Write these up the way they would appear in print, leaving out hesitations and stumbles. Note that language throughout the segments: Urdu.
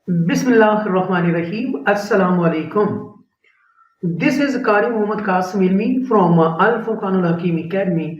Bismillahirrahmanirrahim. Assalamu alaikum. This is Qari Muhammad Qasim Ilmi from Al Furqanul Hakim Academy,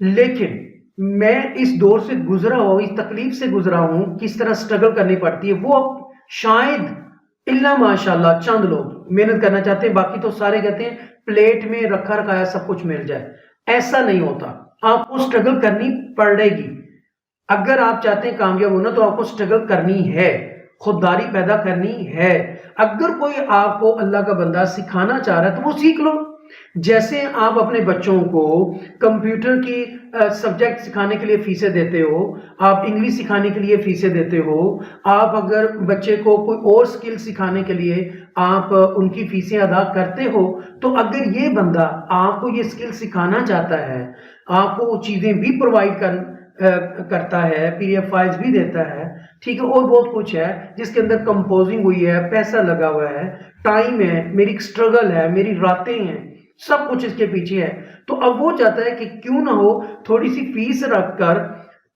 لیکن میں اس دور سے گزرا ہوں، اس تکلیف سے گزرا ہوں، کس طرح سٹرگل کرنی پڑتی ہے، وہ شاید اللہ ماشاءاللہ چند لوگ محنت کرنا چاہتے ہیں، باقی تو سارے کہتے ہیں پلیٹ میں رکھا رکھایا سب کچھ مل جائے. ایسا نہیں ہوتا، آپ کو سٹرگل کرنی پڑے گی. اگر آپ چاہتے ہیں کامیاب ہونا تو آپ کو سٹرگل کرنی ہے، خودداری پیدا کرنی ہے. اگر کوئی آپ کو اللہ کا بندہ سکھانا چاہ رہا ہے تو وہ سیکھ لو. جیسے آپ اپنے بچوں کو کمپیوٹر کی سبجیکٹ سکھانے کے لیے فیسیں دیتے ہو، آپ انگلش سکھانے کے لیے فیسیں دیتے ہو، آپ اگر بچے کو کوئی اور سکل سکھانے کے لیے آپ ان کی فیسیں ادا کرتے ہو، تو اگر یہ بندہ آپ کو یہ سکل سکھانا چاہتا ہے، آپ کو وہ چیزیں بھی پرووائڈ کرتا ہے، پی ڈی ایف فائلز بھی دیتا ہے، ٹھیک ہے، اور بہت کچھ ہے جس کے اندر کمپوزنگ ہوئی ہے، پیسہ لگا ہوا ہے، ٹائم ہے، میری سٹرگل ہے، میری راتیں ہیں، سب کچھ اس کے پیچھے ہے، تو اب وہ چاہتا ہے کہ کیوں نہ ہو تھوڑی سی فیس رکھ کر،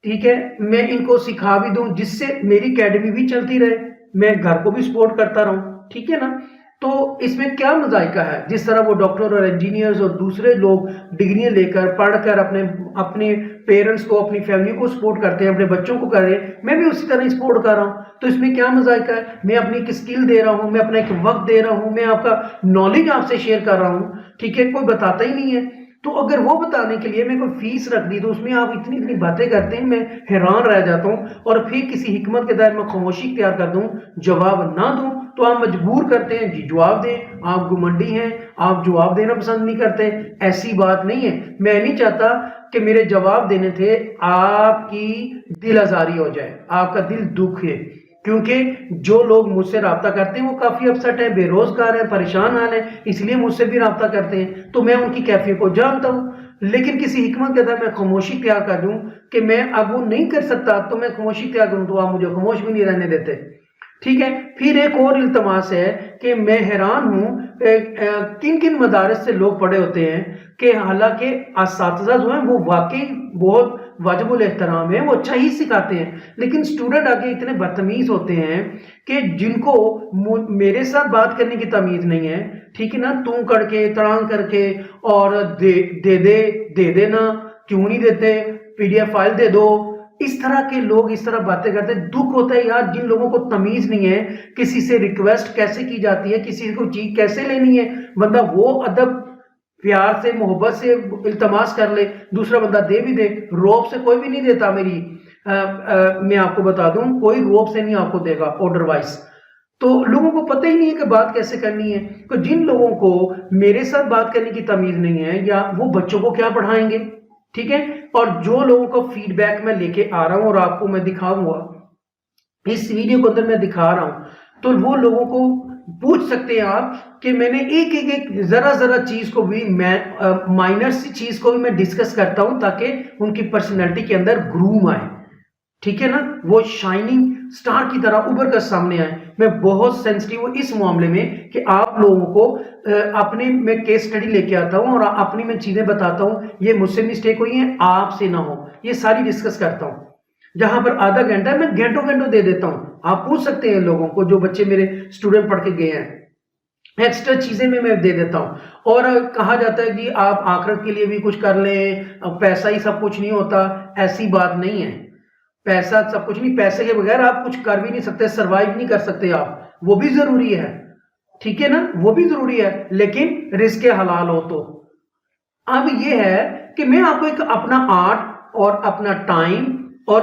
ٹھیک ہے، میں ان کو سکھا بھی دوں جس سے میری اکیڈمی بھی چلتی رہے، میں گھر کو بھی سپورٹ کرتا رہوں. ٹھیک ہے نا. تو اس میں کیا مذائقہ ہے؟ جس طرح وہ ڈاکٹر اور انجینئرز اور دوسرے لوگ ڈگریاں لے کر پڑھ کر اپنے پیرنٹس کو، اپنی فیملی کو سپورٹ کرتے ہیں، اپنے بچوں کو کر رہے ہیں، میں بھی اسی طرح سپورٹ کر رہا ہوں. تو اس میں کیا مذائقہ ہے؟ میں اپنی ایک اسکل دے رہا ہوں، میں اپنا ایک وقت دے رہا ہوں، میں آپ کا نالج آپ سے شیئر کر رہا ہوں. ٹھیک ہے، کوئی بتاتا ہی نہیں ہے. تو اگر وہ بتانے کے لیے میں کوئی فیس رکھ دی تو اس میں آپ اتنی اتنی باتیں کرتے ہیں، میں حیران رہ جاتا ہوں. اور پھر کسی حکمت کے تحت میں خاموشی اختیار کر دوں، جواب نہ دوں، تو آپ مجبور کرتے ہیں جی جواب دیں. آپ گمنڈی ہیں، آپ جواب دینا پسند نہیں کرتے. ایسی بات نہیں ہے. میں نہیں چاہتا کہ میرے جواب دینے تھے آپ کی دل آزاری ہو جائے، آپ کا دل دکھ ہے. کیونکہ جو لوگ مجھ سے رابطہ کرتے ہیں وہ کافی اپسٹ ہیں، بے روزگار ہیں، پریشان حال ہیں، اس لیے مجھ سے بھی رابطہ کرتے ہیں، تو میں ان کی کیفیت کو جانتا ہوں. لیکن کسی حکمت کے تحت میں خاموشی اختیار کر دوں کہ میں اب وہ نہیں کر سکتا تو میں خاموشی اختیار کروں، تو آپ مجھے خاموش بھی نہیں رہنے دیتے. ٹھیک ہے. پھر ایک اور التماس ہے کہ میں حیران ہوں کن کن مدارس سے لوگ پڑھے ہوتے ہیں کہ حالانکہ اساتذہ جو ہیں وہ واقعی بہت واجب الاحترام ہیں، وہ اچھا ہی سکھاتے ہیں، لیکن اسٹوڈنٹ آگے اتنے بدتمیز ہوتے ہیں کہ جن کو میرے ساتھ بات کرنے کی تمیز نہیں ہے. ٹھیک ہے نا. تو کر کے تڑان کر کے اور دے دینا، کیوں نہیں دیتے، پی ڈی ایف فائل دے دو، اس طرح کے لوگ اس طرح باتیں کرتے ہیں. دکھ ہوتا ہے یار، جن لوگوں کو تمیز نہیں ہے کسی سے ریکویسٹ کیسے کی جاتی ہے، کسی کو چیز کیسے لینی ہے، بندہ وہ ادب پیار سے محبت سے التماس کر لے، دوسرا بندہ دے بھی دے. روب سے کوئی بھی نہیں دیتا. میں آپ کو بتا دوں کوئی روب سے نہیں آپ کو دے گا آرڈر وائز. تو لوگوں کو پتہ ہی نہیں ہے کہ بات کیسے کرنی ہے. تو جن لوگوں کو میرے ساتھ بات کرنے کی تمیز نہیں ہے، یا وہ بچوں کو کیا پڑھائیں گے. ٹھیک ہے. اور جو لوگوں کو فیڈ بیک میں لے کے آ رہا ہوں اور آپ کو میں دکھاؤں گا اس ویڈیو کو اندر میں دکھا رہا ہوں، تو وہ لوگوں کو پوچھ سکتے ہیں آپ کہ میں نے ایک ذرا چیز کو بھی، میں مائنر سی چیز کو بھی میں ڈسکس کرتا ہوں تاکہ ان کی پرسنالٹی کے اندر گروم آئے. ٹھیک ہے نا. وہ شائننگ سٹار کی طرح ابھر کر سامنے آئے. میں بہت سینسٹیو ہوں اس معاملے میں کہ آپ لوگوں کو اپنے میں کیس سٹڈی لے کے آتا ہوں اور اپنی میں چیزیں بتاتا ہوں، یہ مجھ سے مسٹیک ہوئی ہیں، آپ سے نہ ہو، یہ ساری ڈسکس کرتا ہوں. جہاں پر آدھا گھنٹہ میں گھنٹوں دے دیتا ہوں. آپ پوچھ سکتے ہیں لوگوں کو، جو بچے میرے اسٹوڈنٹ پڑھ کے گئے ہیں، ایکسٹرا چیزیں میں دے دیتا ہوں. اور کہا جاتا ہے کہ آپ آخرت کے لیے بھی کچھ کر لیں، پیسہ ہی سب کچھ نہیں ہوتا. ایسی بات نہیں ہے. پیسہ سب کچھ نہیں، پیسے کے بغیر آپ کچھ کر بھی نہیں سکتے، سروائیو نہیں کر سکتے آپ. وہ بھی ضروری ہے. ٹھیک ہے نا. وہ بھی ضروری ہے، لیکن رزق حلال ہو تو. اب یہ ہے کہ میں آپ کو ایک اپنا آرٹ اور اپنا ٹائم اور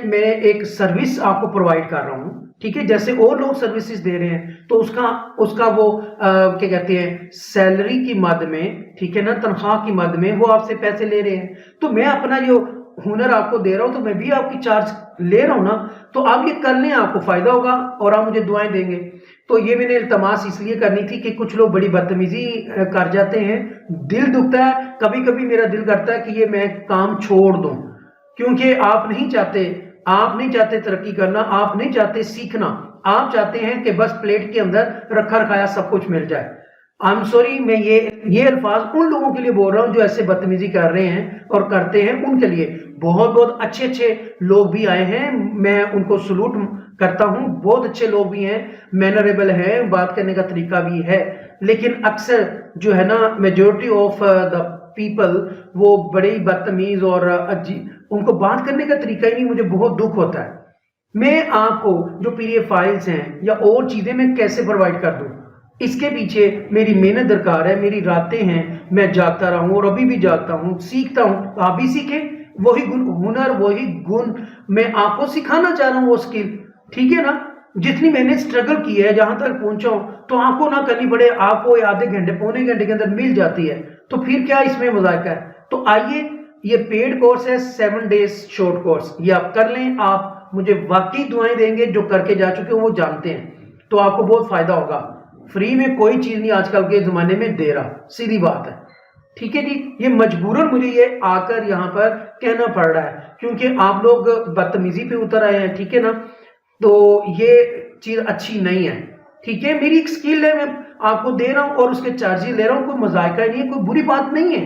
میں ایک سروس آپ کو پرووائڈ کر رہا ہوں. ٹھیک ہے. جیسے اور لوگ سروسز دے رہے ہیں تو اس کا وہ کیا کہتے ہیں، سیلری کی مد میں، ٹھیک ہے نا، تنخواہ کی مد میں وہ آپ سے پیسے لے رہے ہیں. تو میں اپنا جو ہنر آپ کو دے رہا ہوں تو میں بھی آپ کی چارج لے رہا ہوں نا. تو آپ یہ کر لیں، آپ کو فائدہ ہوگا اور آپ مجھے دعائیں دیں گے. تو یہ میں نے التماس اس لیے کرنی تھی کہ کچھ لوگ بڑی بدتمیزی کر جاتے ہیں. دل دکھتا ہے، کبھی کبھی میرا دل کرتا ہے کہ یہ میں کام چھوڑ دوں، کیونکہ آپ نہیں چاہتے ترقی کرنا، آپ نہیں چاہتے سیکھنا، آپ چاہتے ہیں کہ بس پلیٹ کے اندر رکھا رکھایا سب کچھ مل جائے. I'm sorry، میں یہ الفاظ ان لوگوں کے لیے بول رہا ہوں جو ایسے بدتمیزی کر رہے ہیں اور کرتے ہیں. ان کے لیے بہت اچھے لوگ بھی آئے ہیں، میں ان کو سلوٹ کرتا ہوں. بہت اچھے لوگ بھی ہیں، مینریبل ہیں، بات کرنے کا طریقہ بھی ہے. لیکن اکثر جو ہے نا، میجورٹی آف دا پیپل وہ بڑے ہی بدتمیز اور عجیب، ان کو بات کرنے کا طریقہ ہی نہیں، مجھے بہت دکھ ہوتا ہے. میں آپ کو جو پی ڈی ایف فائلز ہیں یا اور چیزیں میں کیسے پرووائڈ کر دوں، اس کے پیچھے میری محنت درکار ہے، میری راتیں ہیں، میں جاگتا رہا ہوں اور ابھی بھی جاگتا ہوں، سیکھتا ہوں. آپ بھی سیکھیں وہی ہنر، وہی گن میں آپ کو سکھانا چاہ رہا ہوں، وہ اسکل. ٹھیک ہے نا؟ جتنی میں نے اسٹرگل کی ہے جہاں تک پہنچا ہوں تو آپ کو نہ کرنی پڑے، آپ کو آدھے گھنٹے پونے گھنٹے کے اندر مل جاتی ہے، تو پھر کیا اس میں مذائقہ ہے؟ تو آئیے، یہ پیڈ کورس ہے 7 days شارٹ کورس، یہ آپ کر لیں. آپ مجھے واقعی دعائیں دیں گے، جو کر کے جا چکے ہیں وہ جانتے ہیں، تو آپ کو بہت فائدہ ہوگا. فری میں کوئی چیز نہیں آج کل کے زمانے میں دے رہا، سیدھی بات ہے. ٹھیک ہے جی، یہ مجبوراً مجھے یہ آ کر یہاں پر کہنا پڑ رہا ہے کیونکہ آپ لوگ بدتمیزی پہ اتر آئے ہیں. ٹھیک ہے نا؟ تو یہ چیز اچھی نہیں ہے. ٹھیک ہے، میری ایک سکل ہے، میں آپ کو دے رہا ہوں اور اس کے چارجز لے رہا ہوں، کوئی مذائقہ نہیں ہے، کوئی بری بات نہیں ہے.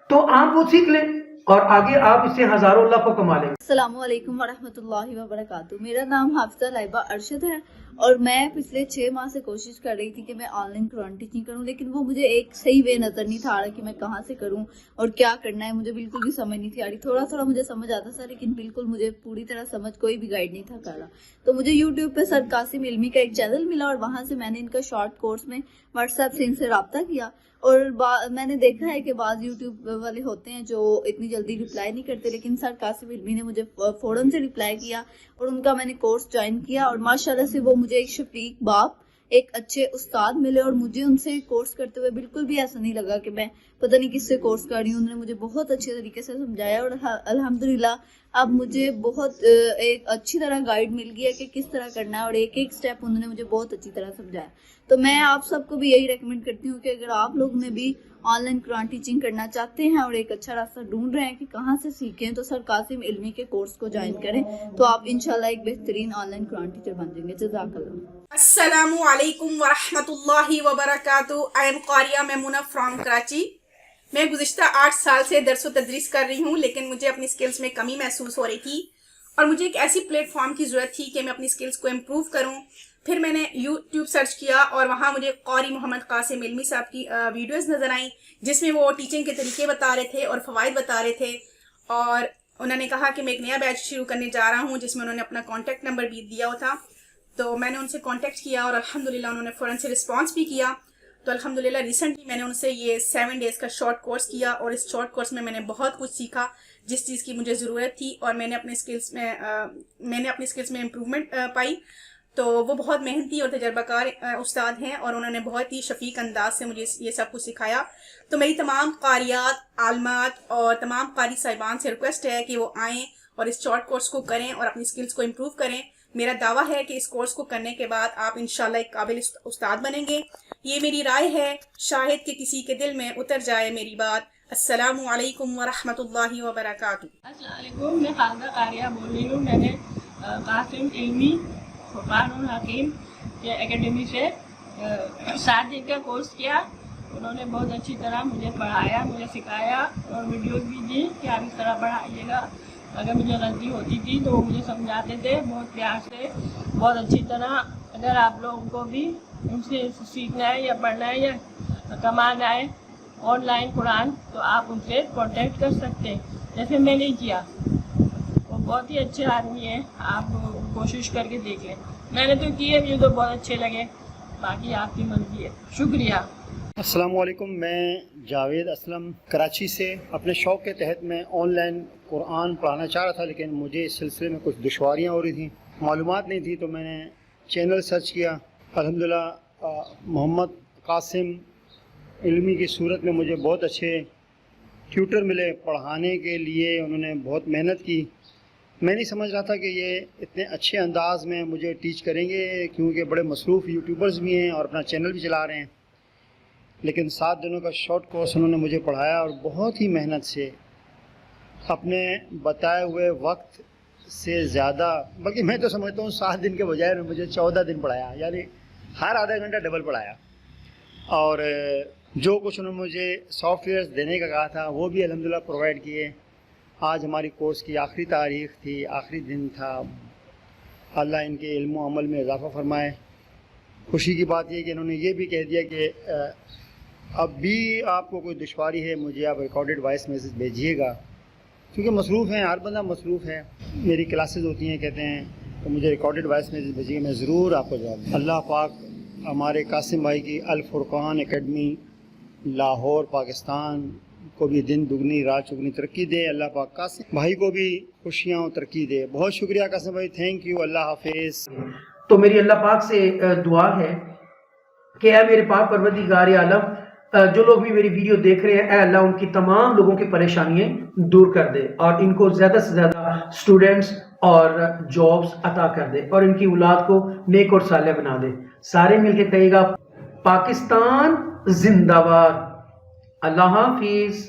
تو آپ وہ سیکھ لیں اور آگے آپ اس سے ہزاروں لاکھوں کما لیں گے. السلام علیکم ورحمۃ اللہ وبرکاتہ. میرا نام حافظہ لائبہ ارشد ہے اور میں پچھلے 6 ماہ سے کوشش کر رہی تھی کہ میں آن لائن قرآن ٹیچنگ کروں، لیکن وہ مجھے ایک صحیح وے نظر نہیں تھا آ رہا کہ میں کہاں سے کروں اور کیا کرنا ہے. مجھے بالکل بھی سمجھ نہیں تھی آ رہی. تھوڑا تھوڑا مجھے سمجھ آتا تھا لیکن بالکل مجھے پوری طرح سمجھ کوئی بھی گائیڈ نہیں تھا کر رہا. تو مجھے یوٹیوب پہ سر قاسم علمی کا ایک چینل ملا اور وہاں سے میں نے ان کا شارٹ کورس میں واٹس ایپ سے ان سے رابطہ کیا. اور میں نے دیکھا ہے کہ بعض یوٹیوب والے ہوتے ہیں جو اتنی جلدی ریپلائی نہیں کرتے، لیکن سر قاسم علمی نے مجھے فوراً سے ریپلائی کیا اور ان کا میں نے کورس جوائن کیا اور ماشاءاللہ سے وہ مجھے ایک شفیق باپ، ایک اچھے استاد ملے اور مجھے ان سے کورس کرتے ہوئے بالکل بھی ایسا نہیں لگا کہ میں پتہ نہیں کس سے کورس کر رہی ہوں. انہوں نے مجھے بہت اچھے طریقے سے سمجھایا اور الحمدللہ اب مجھے بہت ایک اچھی طرح گائیڈ مل گیا کہ کس طرح کرنا ہے اور ایک ایک سٹیپ انہوں نے مجھے بہت اچھی طرح سمجھایا. تو میں آپ سب کو بھی یہی ریکمینڈ کرتی ہوں کہ اگر آپ لوگ میں بھی آن لائن قرآن ٹیچنگ کرنا چاہتے ہیں اور ایک اچھا راستہ ڈھونڈ رہے ہیں کہ کہاں سے سیکھیں، تو سر قاسم علمی کے کورس کو جوائن کریں تو آپ انشاءاللہ ایک بہترین آن لائن قرآن ٹیچر بن جائیں گے. جزاک اللہ. السلام علیکم ورحمۃ اللہ وبرکاتہ. آئی ایم قاریہ میمونہ فرام کراچی. میں گزشتہ 8 سال سے درس و تدریس کر رہی ہوں، لیکن مجھے اپنی سکلز میں کمی محسوس ہو رہی تھی اور مجھے ایک ایسی پلیٹ فارم کی ضرورت تھی کہ میں اپنی سکلز کو امپروو کروں. پھر میں نے یوٹیوب سرچ کیا اور وہاں مجھے قاری محمد قاسم علمی صاحب کی ویڈیوز نظر آئیں جس میں وہ ٹیچنگ کے طریقے بتا رہے تھے اور فوائد بتا رہے تھے. اور انہوں نے کہا کہ میں ایک نیا بیچ شروع کرنے جا رہا ہوں جس میں انہوں نے اپنا کانٹیکٹ نمبر بھی دیا ہوا تھا. تو میں نے ان سے کانٹیکٹ کیا اور الحمدللہ انہوں نے فوراً سے رسپانس بھی کیا. تو الحمدللہ ریسنٹلی میں نے ان سے یہ 7 days کا شارٹ کورس کیا اور اس شارٹ کورس میں نے بہت کچھ سیکھا جس چیز کی مجھے ضرورت تھی اور میں نے اپنی سکلز میں امپروومنٹ پائی. تو وہ بہت محنتی اور تجربہ کار استاد ہیں اور انہوں نے بہت ہی شفیق انداز سے مجھے یہ سب کچھ سکھایا. تو میری تمام قاریات، عالمات اور تمام قاری صاحبان سے ریکویسٹ ہے کہ وہ آئیں اور اس شارٹ کورس کو کریں اور اپنی سکلز کو امپروو کریں. میرا دعویٰ ہے کہ اس کورس کو کرنے کے بعد آپ انشاءاللہ ایک قابل استاد بنیں گے. یہ میری رائے ہے، شاہد کہ کسی کے دل میں اتر جائے میری بات. السلام علیکم ورحمۃ اللہ وبرکاتہ. السلام علیکم، میں خالدہ قاریہ بول رہی ہوں. میں نے قاسم علمی فرقان الحکیم کے اکیڈمی سے 7 دن کا کورس کیا. انہوں نے بہت اچھی طرح مجھے پڑھایا، مجھے سکھایا اور ویڈیوز بھی دی کہ آپ اس طرح پڑھائیے گا. اگر مجھے غلطی ہوتی تھی تو وہ مجھے سمجھاتے تھے بہت پیار سے، بہت اچھی طرح. اگر آپ لوگوں کو بھی ان سے سیکھنا ہے یا پڑھنا ہے یا کمانا ہے آن لائن قرآن تو آپ ان سے کانٹیکٹ کر سکتے ہیں جیسے میں نے کیا. وہ بہت ہی اچھے آدمی ہیں، آپ کوشش کر کے دیکھ لیں. میں نے تو کیے، مجھے تو بہت اچھے لگے، باقی آپ کی مرضی ہے. شکریہ. السلام علیکم، میں جاوید اسلم کراچی سے. اپنے شوق کے تحت میں آن لائن قرآن پڑھانا چاہ رہا تھا، لیکن مجھے اس سلسلے میں کچھ دشواریاں ہو رہی تھیں، معلومات نہیں تھی. تو میں نے چینل سرچ کیا. الحمدللہ محمد قاسم علمی کی صورت میں مجھے بہت اچھے ٹیوٹر ملے پڑھانے کے لیے. انہوں نے بہت محنت کی. میں نہیں سمجھ رہا تھا کہ یہ اتنے اچھے انداز میں مجھے ٹیچ کریں گے، کیونکہ بڑے مصروف یوٹیوبرز بھی ہیں اور اپنا چینل بھی چلا رہے ہیں. لیکن 7 دنوں کا شارٹ کورس انہوں نے مجھے پڑھایا اور بہت ہی محنت سے اپنے بتائے ہوئے وقت سے زیادہ، بلکہ میں تو سمجھتا ہوں 7 دن کے بجائے مجھے 14 دن پڑھایا، یعنی ہر آدھا گھنٹہ ڈبل پڑھایا. اور جو کچھ انہوں نے مجھے سافٹ ویئرز دینے کا کہا تھا وہ بھی الحمدللہ پرووائڈ کیے. آج ہماری کورس کی آخری تاریخ تھی، آخری دن تھا. اللہ ان کے علم و عمل میں اضافہ فرمائے. خوشی کی بات یہ کہ انہوں نے یہ بھی کہہ دیا کہ اب بھی آپ کو کوئی دشواری ہے مجھے آپ ریکارڈڈ وائس میسیج بھیجیے گا، کیونکہ مصروف ہیں، ہر بندہ مصروف ہے، میری کلاسز ہوتی ہیں کہتے ہیں، تو مجھے ریکارڈڈ وائس میسیج بھیجیے گا، میں ضرور آپ کو جواب دوں۔ اللہ پاک ہمارے قاسم بھائی کی الفرقان اکیڈمی لاہور پاکستان کو بھی دن دگنی رات چگنی ترقی دے، اللہ پاک قاسم بھائی کو بھی خوشیاں و ترقی دے۔ بہت شکریہ قاسم بھائی، تھینک یو، اللہ حافظ۔ تو میری اللہ پاک سے دعا ہے کہ اے میرے پاک پروردگار عالم، جو لوگ بھی میری ویڈیو دیکھ رہے ہیں، اے اللہ ان کی تمام لوگوں کی پریشانیاں دور کر دے اور ان کو زیادہ سے زیادہ سٹوڈنٹس اور جابز عطا کر دے اور ان کی اولاد کو نیک اور صالح بنا دے۔ سارے مل کے کہے گا پاکستان زندہ باد۔ اللہ حافظ۔